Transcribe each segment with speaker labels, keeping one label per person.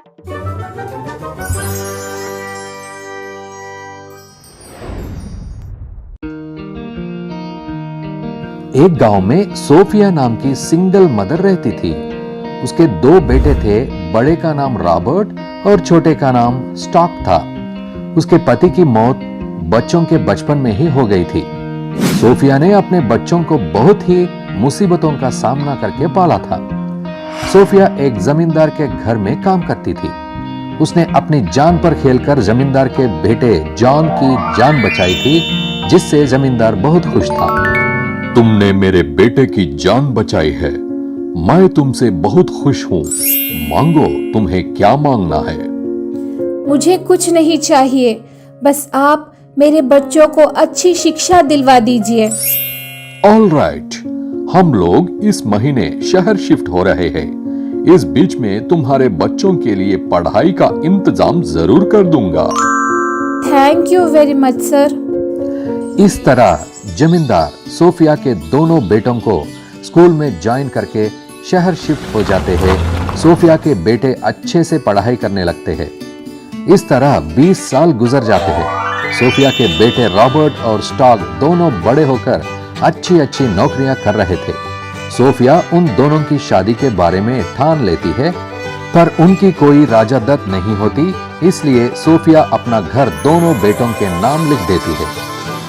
Speaker 1: एक गांव में सोफिया नाम की सिंगल मदर रहती थी। उसके 2 बेटे थे, बड़े का नाम रॉबर्ट और छोटे का नाम स्टॉक था। उसके पति की मौत बच्चों के बचपन में ही हो गई थी। सोफिया ने अपने बच्चों को बहुत ही मुसीबतों का सामना करके पाला था। सोफिया एक जमींदार के घर में काम करती थी। उसने अपनी जान पर खेलकर जमींदार के बेटे जॉन की जान बचाई थी, जिससे जमींदार बहुत खुश था।
Speaker 2: तुमने मेरे बेटे की जान बचाई है, मैं तुमसे बहुत खुश हूँ। मांगो, तुम्हें क्या मांगना है?
Speaker 3: मुझे कुछ नहीं चाहिए, बस आप मेरे बच्चों को अच्छी शिक्षा दिलवा दीजिए।
Speaker 2: ऑल राइट, हम लोग इस महीने शहर शिफ्ट हो रहे हैं। इस बीच में तुम्हारे बच्चों के लिए पढ़ाई का इंतजाम जरूर कर दूंगा।
Speaker 3: Thank you very much sir.
Speaker 1: इस तरह जमींदार सोफिया के दोनों बेटों को स्कूल में ज्वाइन करके शहर शिफ्ट हो जाते हैं। सोफिया के बेटे अच्छे से पढ़ाई करने लगते हैं। इस तरह 20 साल गुजर जाते हैं। सोफिया के बेटे रॉबर्ट और स्टॉक दोनों बड़े होकर अच्छी अच्छी नौकरियां कर रहे थे। सोफिया उन दोनों की शादी के बारे में ठान लेती है, पर उनकी कोई राजादत्त नहीं होती, इसलिए सोफिया अपना घर दोनों बेटों के नाम लिख देती है।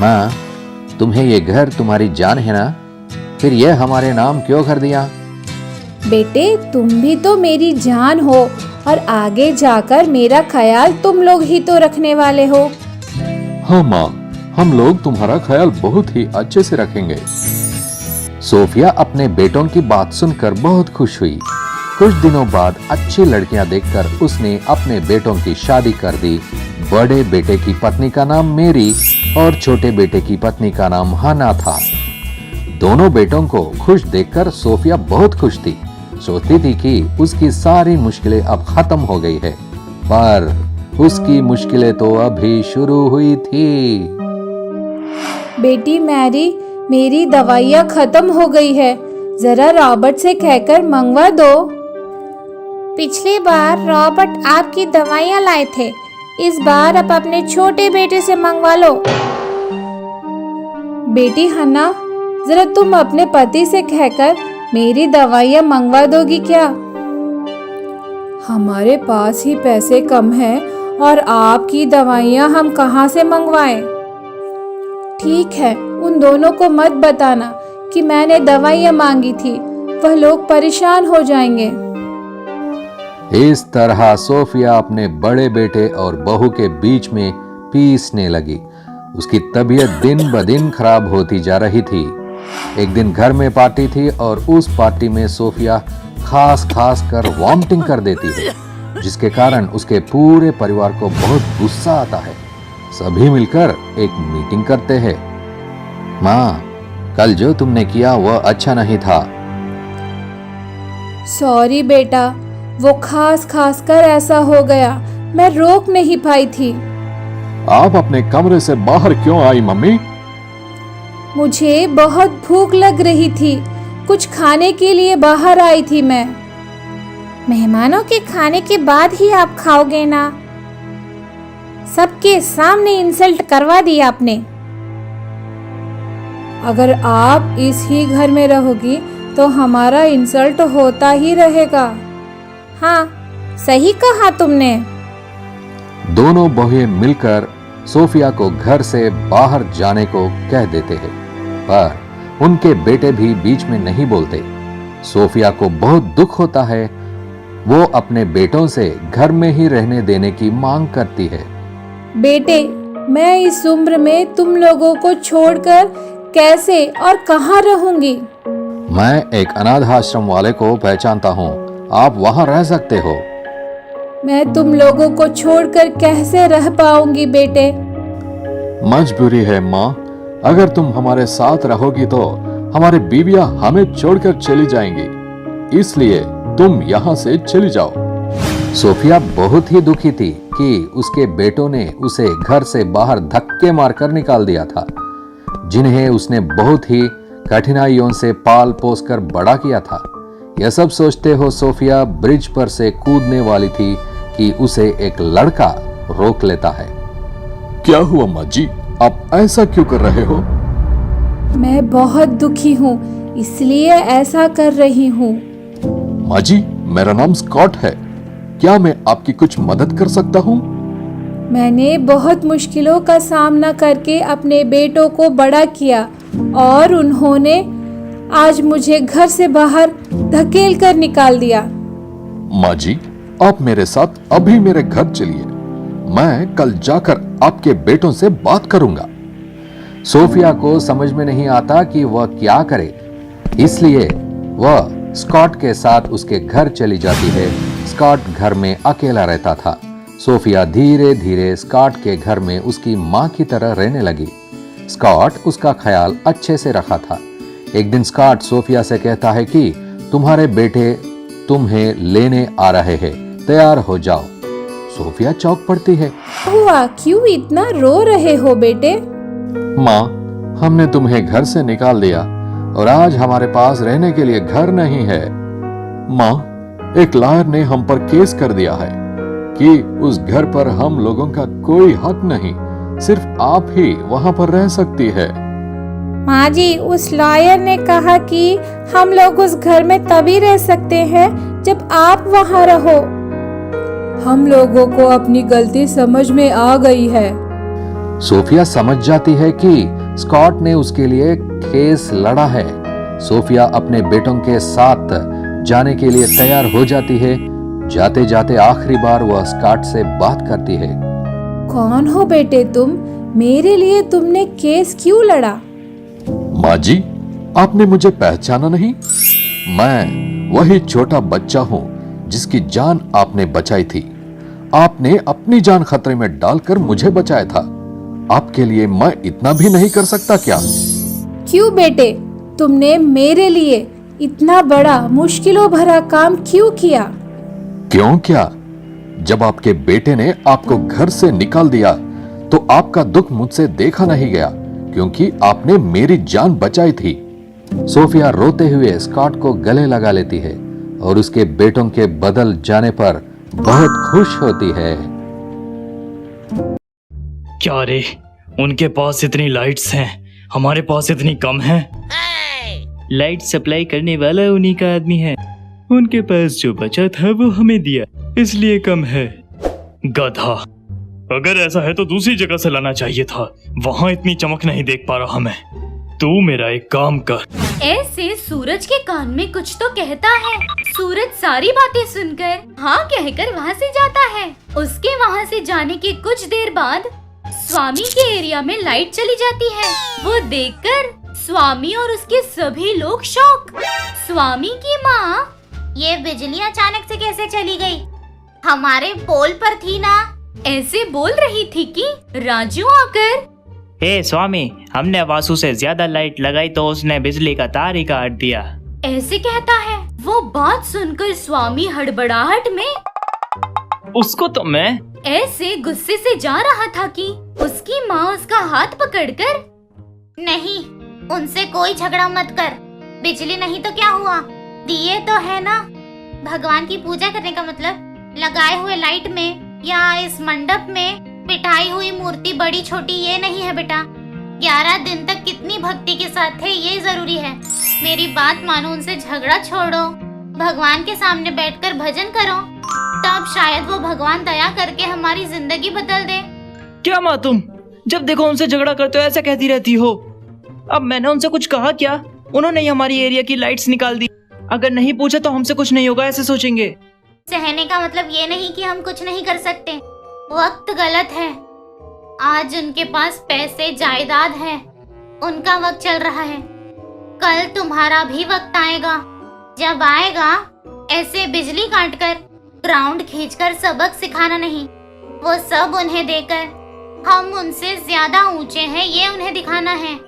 Speaker 1: माँ, तुम्हें ये घर तुम्हारी जान है ना, फिर ये हमारे नाम क्यों कर दिया?
Speaker 3: बेटे, तुम भी तो मेरी जान हो और आगे जाकर मेरा ख्याल तुम लोग ही तो रखने वाले हो।
Speaker 2: हाँ माँ, हम लोग तुम्हारा ख्याल बहुत ही अच्छे से रखेंगे।
Speaker 1: सोफिया अपने बेटों की बात सुनकर बहुत खुश हुई। कुछ दिनों बाद अच्छी लड़कियां देखकर उसने अपने बेटों की शादी कर दी। बड़े बेटे की पत्नी का नाम मेरी और छोटे बेटे की पत्नी का नाम हाना था। दोनों बेटों को खुश देखकर सोफिया बहुत खुश थी। सोचती थी कि उसकी सारी मुश्किलें अब खत्म हो गई है, पर उसकी मुश्किलें तो अभी शुरू हुई थी।
Speaker 3: बेटी मैरी, मेरी दवाइयाँ खत्म हो गई है, जरा रॉबर्ट से कहकर मंगवा दो। पिछली बार रॉबर्ट आपकी दवाइयाँ लाए थे, इस बार आप अपने छोटे बेटे से मंगवा लो। बेटी हन्ना, जरा तुम अपने पति से कहकर मेरी दवाइयाँ मंगवा दोगी क्या? हमारे पास ही पैसे कम हैं और आपकी दवाइयाँ हम कहाँ से मंगवाएं? ठीक है, उन दोनों को मत बताना कि मैंने दवाइयाँ मांगी थी, वह लोग परेशान हो जाएंगे।
Speaker 1: इस तरह सोफिया अपने बड़े बेटे और बहू के बीच में पीसने लगी। उसकी तबीयत दिन ब दिन खराब होती जा रही थी। एक दिन घर में पार्टी थी और उस पार्टी में सोफिया खास कर वॉमिटिंग कर देती है, जिसके कारण उसके पूरे परिवार को बहुत गुस्सा आता है। सभी मिलकर एक मीटिंग करते हैं। माँ, कल जो तुमने किया वह अच्छा नहीं था।
Speaker 3: सॉरी बेटा, वो खास कर ऐसा हो गया, मैं रोक नहीं पाई थी।
Speaker 2: आप अपने कमरे से बाहर क्यों आई मम्मी?
Speaker 3: मुझे बहुत भूख लग रही थी, कुछ खाने के लिए बाहर आई थी मैं। मेहमानों के खाने के बाद ही आप खाओगे ना? सबके सामने इंसल्ट करवा दी आपने। अगर आप इस ही घर में रहोगी तो हमारा इंसल्ट होता ही रहेगा। हाँ, सही कहा तुमने।
Speaker 1: दोनों बहुएं मिलकर सोफिया को घर से बाहर जाने को कह देते हैं, पर उनके बेटे भी बीच में नहीं बोलते। सोफिया को बहुत दुख होता है। वो अपने बेटों से घर में ही रहने देने की मांग करती है।
Speaker 3: बेटे, मैं इस उम्र में तुम लोगों को छोड़कर कैसे और कहाँ रहूंगी?
Speaker 1: मैं एक अनाथ आश्रम वाले को पहचानता हूँ, आप वहाँ रह सकते हो।
Speaker 3: मैं तुम लोगों को छोड़कर कैसे रह पाऊंगी बेटे?
Speaker 2: मजबूरी है माँ, अगर तुम हमारे साथ रहोगी तो हमारी बीवियां हमें छोड़कर चली जाएंगी, इसलिए तुम यहाँ से चली जाओ।
Speaker 1: सोफिया बहुत ही दुखी थी कि उसके बेटों ने उसे घर से बाहर धक्के मारकर निकाल दिया था, जिन्हें उसने बहुत ही कठिनाइयों से पाल पोस कर बड़ा किया था। यह सब सोचते हो सोफिया ब्रिज पर से कूदने वाली थी कि उसे एक लड़का रोक लेता है।
Speaker 2: क्या हुआ माँ जी, आप ऐसा क्यों कर रहे हो?
Speaker 3: मैं बहुत दुखी हूँ, इसलिए ऐसा कर रही हूँ।
Speaker 2: माँ जी, मेरा नाम स्कॉट है, क्या मैं आपकी कुछ मदद कर सकता हूँ?
Speaker 3: मैंने बहुत मुश्किलों का सामना करके अपने बेटों को बड़ा किया और उन्होंने आज मुझे घर से बाहर धकेल कर निकाल दिया।
Speaker 2: माँ जी, आप मेरे साथ अभी मेरे घर चलिए, मैं कल जाकर आपके बेटों से बात करूंगा।
Speaker 1: सोफिया को समझ में नहीं आता कि वह क्या करे, इसलिए वह स्कॉट के साथ उसके घर चली जाती है। स्कॉट घर में अकेला रहता था। सोफिया धीरे धीरे स्कॉट के घर में उसकी माँ की तरह रहने लगी। स्कॉट उसका ख्याल अच्छे से रखा था। एक दिन स्कॉट सोफिया से कहता है कि तुम्हारे बेटे तुम्हें लेने आ रहे हैं, तैयार हो जाओ। सोफिया चौंक पड़ती है।
Speaker 3: हुआ, क्यों इतना रो रहे हो बेटे?
Speaker 2: माँ, हमने तुम्हें घर से निकाल दिया और आज हमारे पास रहने के लिए घर नहीं है। माँ, एक लॉयर ने हम पर केस कर दिया है कि उस घर पर हम लोगों का कोई हक नहीं, सिर्फ आप ही वहाँ पर रह सकती है।
Speaker 3: माँ जी, उस लॉयर ने कहा कि हम लोग उस घर में तभी रह सकते हैं जब आप वहाँ रहो। हम लोगों को अपनी गलती समझ में आ गई है।
Speaker 1: सोफिया समझ जाती है कि स्कॉट ने उसके लिए केस लड़ा है। सोफिया अपने बेटों के साथ जाने के लिए तैयार हो जाती है। जाते जाते आखिरी बार वह स्कॉट से बात करती है।
Speaker 3: कौन हो बेटे तुम? मेरे लिए तुमने केस क्यों लड़ा?
Speaker 2: माँ जी, आपने मुझे पहचाना नहीं? मैं वही छोटा बच्चा हूँ जिसकी जान आपने बचाई थी। आपने अपनी जान खतरे में डालकर मुझे बचाया था। आपके लिए मैं इतना भी नहीं कर सकता क्या?
Speaker 3: क्यों बेटे, तुमने मेरे लिए इतना बड़ा मुश्किलों भरा काम क्यों किया?
Speaker 2: क्यों क्या? जब आपके बेटे ने आपको घर से निकाल दिया तो आपका दुख मुझसे देखा नहीं गया, क्योंकि आपने मेरी जान बचाई थी।
Speaker 1: सोफिया रोते हुए स्कॉट को गले लगा लेती है और उसके बेटों के बदल जाने पर बहुत खुश होती है।
Speaker 4: क्या रे, उनके पास इतनी लाइट्स हैं, हमारे पास इतनी कम हैं। लाइट सप्लाई करने वाला उन्हीं का आदमी है, उनके पास जो बचा था वो हमें दिया, इसलिए कम है। गधा, अगर ऐसा है तो दूसरी जगह से लाना चाहिए था, वहाँ इतनी चमक नहीं देख पा रहा मैं। तू मेरा एक काम कर।
Speaker 5: ऐसे सूरज के कान में कुछ तो कहता है। सूरज सारी बातें सुनकर हाँ कहकर वहाँ से जाता है। उसके वहाँ से जाने के कुछ देर बाद स्वामी के एरिया में लाइट चली जाती है। वो देखकर स्वामी और उसके सभी लोग शॉक। स्वामी की माँ, ये बिजली अचानक से कैसे चली गई? हमारे पोल पर थी ना, ऐसे बोल रही थी कि राजू आकर,
Speaker 4: हे स्वामी, हमने वासु से ज्यादा लाइट लगाई तो उसने बिजली का तार ही काट दिया,
Speaker 5: ऐसे कहता है। वो बात सुनकर स्वामी हड़बड़ाहट में
Speaker 4: उसको तो मैं
Speaker 5: ऐसे गुस्से से जा रहा था कि उसकी माँ उसका हाथ पकड़कर, नहीं, उनसे कोई झगड़ा मत कर। बिजली नहीं तो क्या हुआ, दिए तो है ना। भगवान की पूजा करने का मतलब लगाए हुए लाइट में या इस मंडप में बिठाई हुई मूर्ति बड़ी छोटी ये नहीं है बेटा। 11 दिन तक कितनी भक्ति के साथ थे ये जरूरी है। मेरी बात मानो, उनसे झगड़ा छोड़ो, भगवान के सामने बैठकर भजन करो, तब शायद वो भगवान दया करके हमारी जिंदगी बदल दे।
Speaker 4: क्या माँ, तुम जब देखो उनसे झगड़ा करते हो ऐसा कहती रहती हो। अब मैंने उनसे कुछ कहा क्या? उन्होंने ही हमारी एरिया की लाइट्स निकाल दी। अगर नहीं पूछा तो हमसे कुछ नहीं होगा ऐसे सोचेंगे।
Speaker 5: सहने का मतलब ये नहीं कि हम कुछ नहीं कर सकते। वक्त गलत है। आज उनके पास पैसे जायदाद है, उनका वक्त चल रहा है। कल तुम्हारा भी वक्त आएगा। जब आएगा ऐसे बिजली काटकर, ग्राउंड खींचकर सबक सिखाना नहीं, वो सब उन्हें देकर हम उनसे ज्यादा ऊंचे हैं ये उन्हें दिखाना है।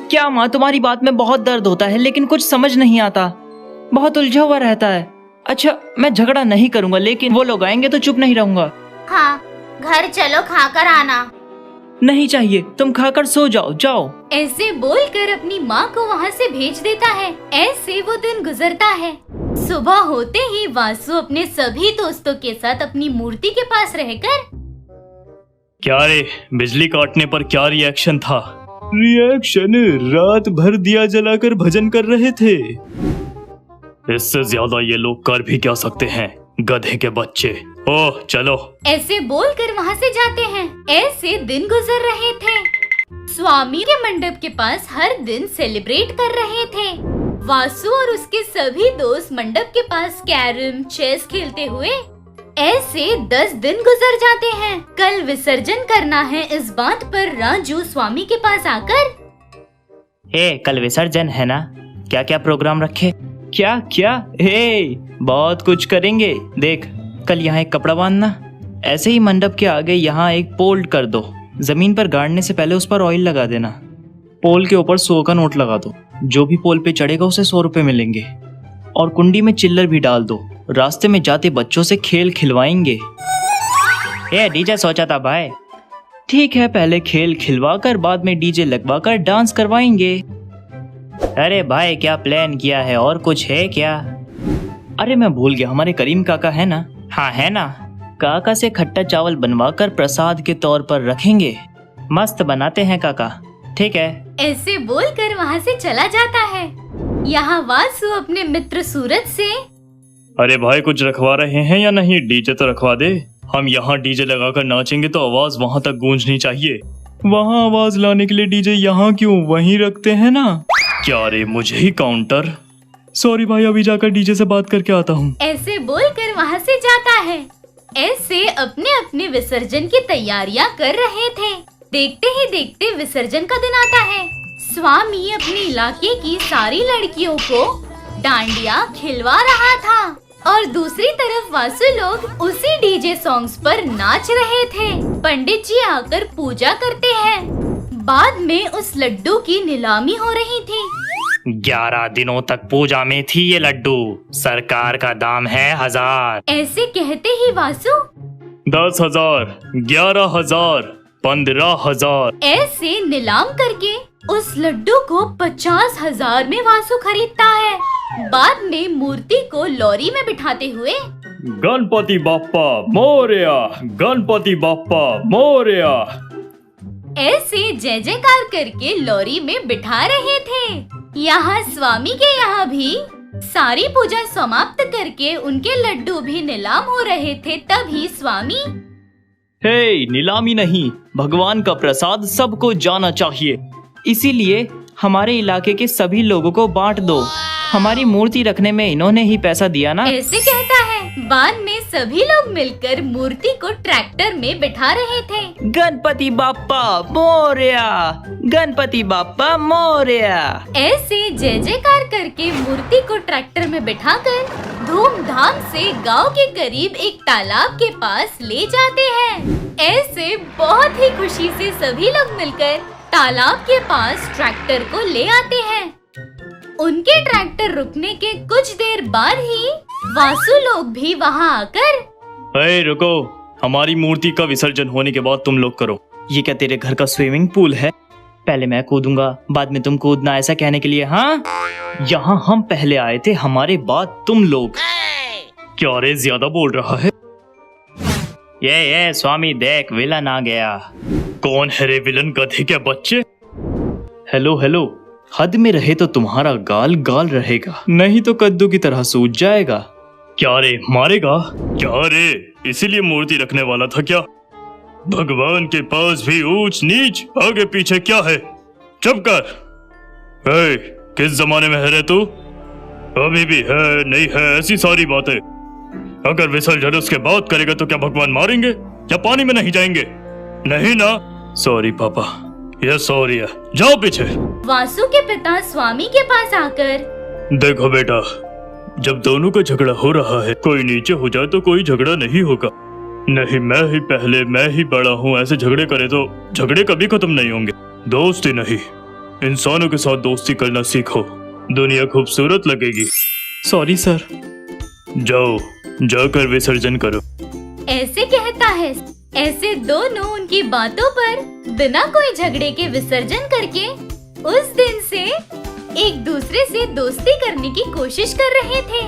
Speaker 4: क्या माँ, तुम्हारी बात में बहुत दर्द होता है लेकिन कुछ समझ नहीं आता, बहुत उलझा हुआ रहता है। अच्छा, मैं झगड़ा नहीं करूंगा, लेकिन वो लोग आएंगे तो चुप नहीं रहूंगा।
Speaker 5: हाँ, घर चलो, खाकर आना।
Speaker 4: नहीं चाहिए, तुम खाकर सो जाओ, जाओ।
Speaker 5: ऐसे बोलकर अपनी माँ को वहाँ से भेज देता है। ऐसे वो दिन गुजरता है। सुबह होते ही वासु अपने सभी दोस्तों के साथ अपनी मूर्ति के पास रहकर
Speaker 4: क्या रे, बिजली काटने पर क्या रिएक्शन था? रिएक्शन? रात भर दिया जलाकर भजन कर रहे थे। इससे ज्यादा ये लोग कर भी क्या सकते हैं, गधे के बच्चे। ओह चलो।
Speaker 5: ऐसे बोलकर वहाँ से जाते हैं। ऐसे दिन गुजर रहे थे। स्वामी के मंडप के पास हर दिन सेलिब्रेट कर रहे थे। वासु और उसके सभी दोस्त मंडप के पास कैरम चेस खेलते हुए ऐसे 10 दिन गुजर जाते हैं। कल विसर्जन करना है, इस बात पर राजू स्वामी के पास आकर
Speaker 4: कल विसर्जन है ना, क्या क्या प्रोग्राम रखे? क्या क्या? बहुत कुछ करेंगे। देख, कल यहाँ एक कपड़ा बांधना, ऐसे ही मंडप के आगे यहाँ एक पोल कर दो। जमीन पर गाड़ने से पहले उस पर ऑयल लगा देना। पोल के ऊपर 100 का नोट लगा दो। जो भी पोल पे चढ़ेगा उसे 100 रुपए मिलेंगे। और कुंडी में चिल्लर भी डाल दो। रास्ते में जाते बच्चों से खेल खिलवाएंगे। डीजे सोचा था भाई। ठीक है, पहले खेल खिलवा कर बाद में डीजे लगवा कर डांस करवाएंगे। अरे भाई, क्या प्लान किया है? और कुछ है क्या? अरे मैं भूल गया, हमारे करीम काका है ना? हाँ है ना। काका से खट्टा चावल बनवा कर प्रसाद के तौर पर रखेंगे। मस्त बनाते हैं काका। ठीक है।
Speaker 5: ऐसे बोलकर वहाँ से चला जाता है। यहाँ वासु अपने मित्र सूरज से
Speaker 4: अरे भाई, कुछ रखवा रहे हैं या नहीं? डीजे तो रखवा दे। हम यहाँ डीजे लगाकर नाचेंगे तो आवाज वहाँ तक गूंजनी चाहिए। वहाँ आवाज लाने के लिए डीजे यहाँ क्यों, वहीं रखते हैं ना। क्या रे, मुझे ही काउंटर? सॉरी भाई, अभी जाकर डीजे से बात करके आता हूँ।
Speaker 5: ऐसे बोलकर वहाँ से जाता है। ऐसे अपने अपने विसर्जन की तैयारियां कर रहे थे। देखते ही देखते विसर्जन का दिन आता है। स्वामी अपने इलाके की सारी लड़कियों को डांडिया खिलवा रहा था और दूसरी तरफ वासु लोग उसी डीजे सॉन्ग्स पर नाच रहे थे। पंडित जी आकर पूजा करते हैं। बाद में उस लड्डू की नीलामी हो रही थी।
Speaker 4: 11 दिनों तक पूजा में थी ये लड्डू। सरकार का दाम है 1000।
Speaker 5: ऐसे कहते ही वासु
Speaker 4: 10,000, 11,000, 15,000
Speaker 5: ऐसे नीलाम करके उस लड्डू को 50,000 में वासु खरीदता है। बाद में मूर्ति को लॉरी में बिठाते हुए
Speaker 4: गणपति बाप्पा मोरया, गणपति बाप्पा मोरया
Speaker 5: ऐसे जय जयकार करके लॉरी में बिठा रहे थे। यहाँ स्वामी के यहाँ भी सारी पूजा समाप्त करके उनके लड्डू भी नीलाम हो रहे थे। तभी स्वामी
Speaker 4: नीलामी नहीं, भगवान का प्रसाद सबको जाना चाहिए, इसीलिए हमारे इलाके के सभी लोगों को बांट दो। हमारी मूर्ति रखने में इन्होंने ही पैसा दिया ना।
Speaker 5: ऐसे कहता है। बाद में सभी लोग मिलकर मूर्ति को ट्रैक्टर में बिठा रहे थे।
Speaker 4: गणपति बाप्पा मोरया, गणपति बाप्पा मोरया
Speaker 5: ऐसे जय जयकार करके मूर्ति को ट्रैक्टर में बिठाकर धूमधाम से गांव के करीब एक तालाब के पास ले जाते हैं। ऐसे बहुत ही खुशी से सभी लोग मिलकर तालाब के पास ट्रैक्टर को ले आते हैं। उनके ट्रैक्टर रुकने के कुछ देर बाद ही वासु लोग भी वहां आकर
Speaker 4: रुको, हमारी मूर्ति का विसर्जन होने के बाद तुम लोग करो। ये क्या तेरे घर का स्विमिंग पूल है? पहले मैं कूदूंगा, बाद में तुम कूदना, ऐसा कहने के लिए? हाँ, यहाँ हम पहले आए थे, हमारे बाद तुम लोग। क्या रे, ज्यादा बोल रहा है? ये स्वामी देख, विलन आ गया। कौन है रे विलन, गधे के बच्चे? हेलो हेलो, हद में रहे तो तुम्हारा गाल गाल रहेगा, नहीं तो कद्दू की तरह सूज जाएगा। क्या रे, मारेगा? क्या रे, इसीलिए मूर्ति रखने वाला था क्या? भगवान के पास भी ऊंच नीच, आगे पीछे क्या है? चुप कर। किस जमाने में है रे तू? अभी भी है नहीं है, ऐसी सारी बातें। अगर विसर्जन उसके बाद करेगा तो क्या भगवान मारेंगे या पानी में नहीं जाएंगे? नहीं ना। सॉरी पापा, ये सॉरी है, जाओ पीछे।
Speaker 5: वासु के पिता स्वामी के पास आकर
Speaker 4: देखो बेटा, जब दोनों का झगड़ा हो रहा है, कोई नीचे हो जाए तो कोई झगड़ा नहीं होगा। नहीं, मैं ही पहले, मैं ही बड़ा हूँ, ऐसे झगड़े करे तो झगड़े कभी खत्म नहीं होंगे। दोस्ती नहीं, इंसानों के साथ दोस्ती करना सीखो, दुनिया खूबसूरत लगेगी। Sorry sir. जाओ, जाकर विसर्जन करो।
Speaker 5: ऐसे कहता है। ऐसे दोनों उनकी बातों पर बिना कोई झगड़े के विसर्जन करके उस दिन से एक दूसरे से दोस्ती करने की कोशिश कर रहे थे।